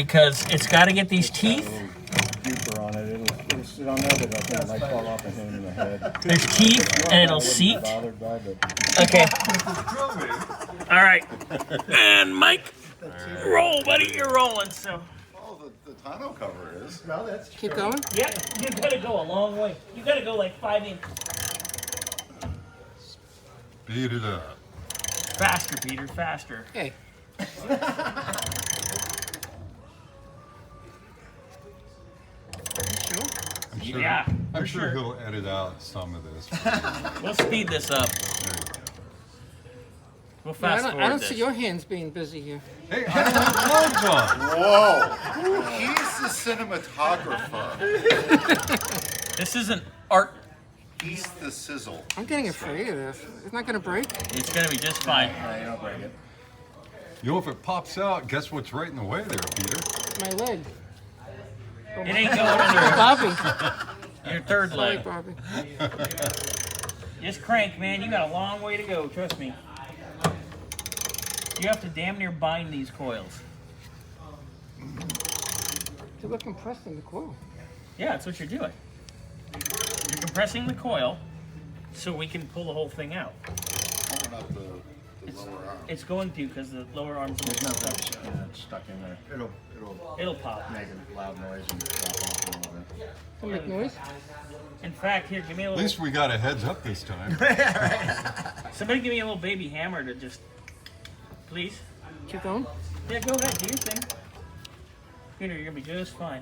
because it's got to get these teeth. Deeper on it. It'll sit on there, but it might fall off and hit him in the head. There's teeth, and it'll seat. Okay. All right. And Mike, roll, buddy. You're rolling. So. Oh, the tonneau cover is. No, that's Keep going. Yeah, you gotta go a long way. You gotta go like 5 inches. Speed it up. Faster, Peter. Faster. Hey. I'm sure, Yeah, I'm for sure sure. he'll edit out some of this. We'll speed this up. There you go. We'll I fast don't, forward I don't this. see your hands being busy here. Hey, I don't have gloves on. Whoa! He's the cinematographer. This isn't art. He's the sizzle. I'm getting afraid of this. It's not going to break. It's gonna be just fine. you don't break it. You know, if it pops out, guess what's right in the way there, Peter? My leg. It ain't going under Bobby. your third Sorry, leg. Bobby. Just crank, man. You got a long way to go. Trust me. You have to damn near bind these coils. So we're compressing the coil. Yeah, that's what you're doing. You're compressing the coil so we can pull the whole thing out. Pulling up the lower arm. It's going to because the lower arms There's are nothing stuck in there. It'll pop. Make a loud noise and drop off a little bit. Can make noise? In fact, here, give me a At little. least we got a heads up this time. Somebody give me a little baby hammer to just. Please. Keep going. Yeah, go ahead. Do your thing. Peter, you're gonna be just fine.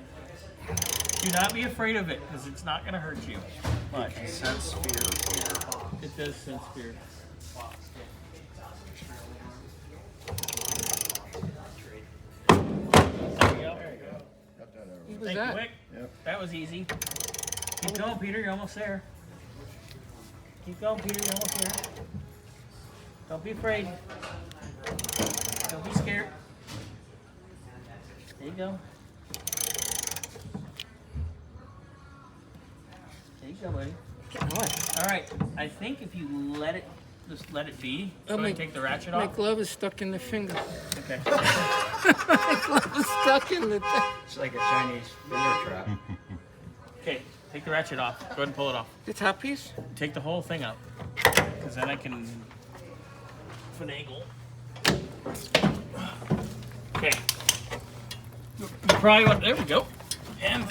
Do not be afraid of it because it's not gonna hurt you much. Sense fear. It does sense fear. There you go. What was Thank that? you, Wick. Yep. That was easy. Keep going, Peter. You're almost there. Keep going, Peter. You're almost there. Don't be afraid. Don't be scared. There you go. There you go, buddy. What? All right. I think if you let it, just let it be. Oh, Go ahead and take the ratchet My off. glove is stuck in the finger. Okay. My glove is stuck in the thing. It's like a Chinese finger trap. Okay. Take the ratchet off. Go ahead and pull it off. The top piece? Take the whole thing out, because then I can finagle. Okay. You probably want. There we go. And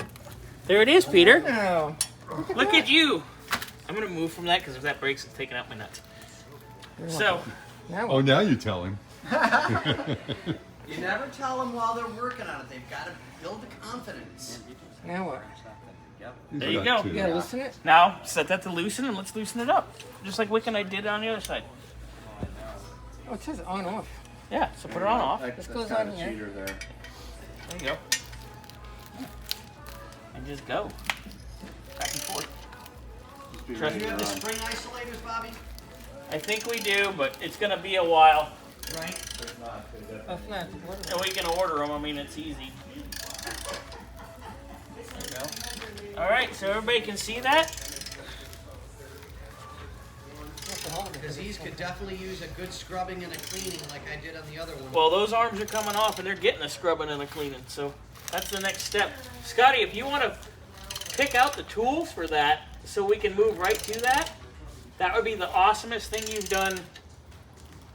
there it is, Peter. No. Look at you. I'm gonna move from that because if that breaks, it's taking out my nuts. So, Now Oh, what? now you tell him. You never tell them while they're working on it. They've got to build the confidence. Now what? there you He's go. got two. You gotta loosen it? Now set that to loosen, and let's loosen it up, just like Wick and I did on the other side. Oh, it says on off. Yeah. So put it on off. That's goes kind on of here. cheater there. There you go. And just go back and forth. Just be Trust ready Do you to have the run. spring isolators, Bobby? I think we do, but it's gonna be a while. Right? Oh, it's not. What is it? And we can order them. I mean, it's easy. There you go. All right, so everybody can see that. Because these could definitely use a good scrubbing and a cleaning like I did on the other one. Well, those arms are coming off, and they're getting a scrubbing and a cleaning. So that's the next step. Scotty, if you want to pick out the tools for that, so we can move right to that, that would be the awesomest thing you've done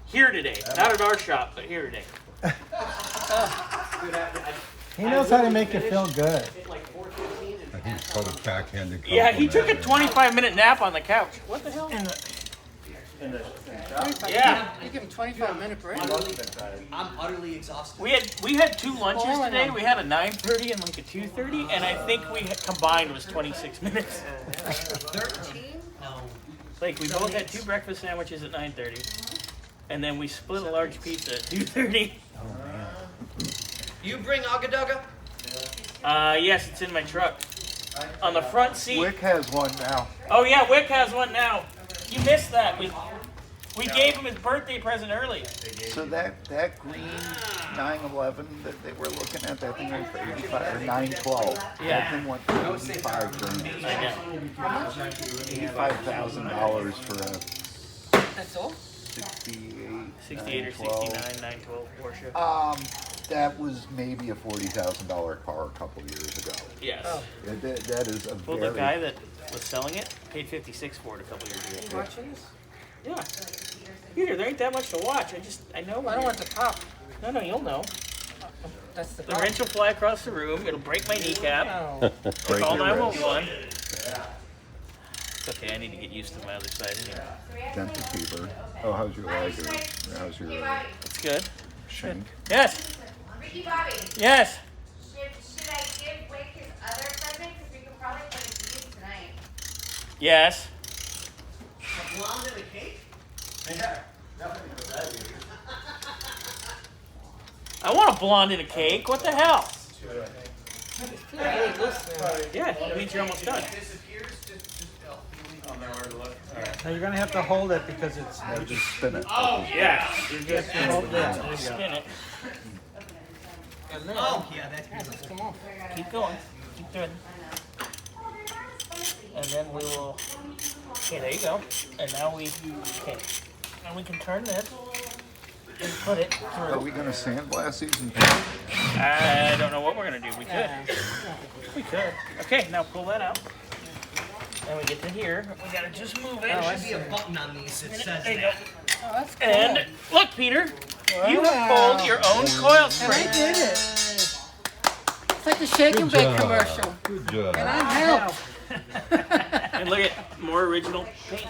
here today. Not at our shop, but here today. He knows how to make you feel good. I think it's called a backhanded compliment. Yeah, he took a 25-minute nap on the couch. What the hell? Yeah. You give him 25-minute break. I'm utterly exhausted. We had two lunches today. We had a 9:30 and like a 2:30, and I think we combined was 26 minutes. 13? No. Like we both had two breakfast sandwiches at 9:30, and then we split a large pizza at 2:30. You bring Agaduga? Yes, it's in my truck on the front seat. Wick has one now. Oh yeah, Wick has one now. You missed that. We gave him his birthday present early. So that green 911 that they were looking at, that thing went for 85 or 912. Yeah. That thing went for 85 grand. I know. $85,000 for a That's all? 68, 68 or 912. 69, 912 Porsche. that was maybe a $40,000 car a couple years ago. Yes. Oh. That is a Well, very. the guy that was selling it paid 56 for it a couple years You ago. watching this? Yeah. Peter, there ain't that much to watch. I know. I don't want the pop. No, you'll know. That's the The pop. wrench will fly across the room. It'll break my kneecap. No. Break Call your wrist. 911. It's okay. I need to get used to my other side anyway. Dental fever. Oh, how's your leg? Or how's your It's good. shank? Yes. Ricky Bobby, Yes. should I give Wick his other present? Because we could probably put it to use tonight. Yes. A blonde and a cake? I want a blonde in a cake. What the hell? It's pretty really loose now. Yeah, it means you're almost done. Now you're gonna have to hold it because it's. Now just spin it. Yeah. You're good. Hold that. Spin it. And then, Oh, yeah, that's yeah, just come on. Keep going. Keep doing. And then we will. Okay, there you go. And now we. Okay. Now we can turn this and put it Are through. we gonna sandblast these and paint? I don't know what we're gonna do. We could. Yeah. We could. Okay, now pull that out. And we get to here. We gotta just move it. Oh, I should be a button on these that says There you go. that. Oh, that's cool. And look, Peter, you have Wow. pulled your own coil And spring. I did it. It's like the shake and Good bake job. commercial. Good job. And I helped. And look at more original paint.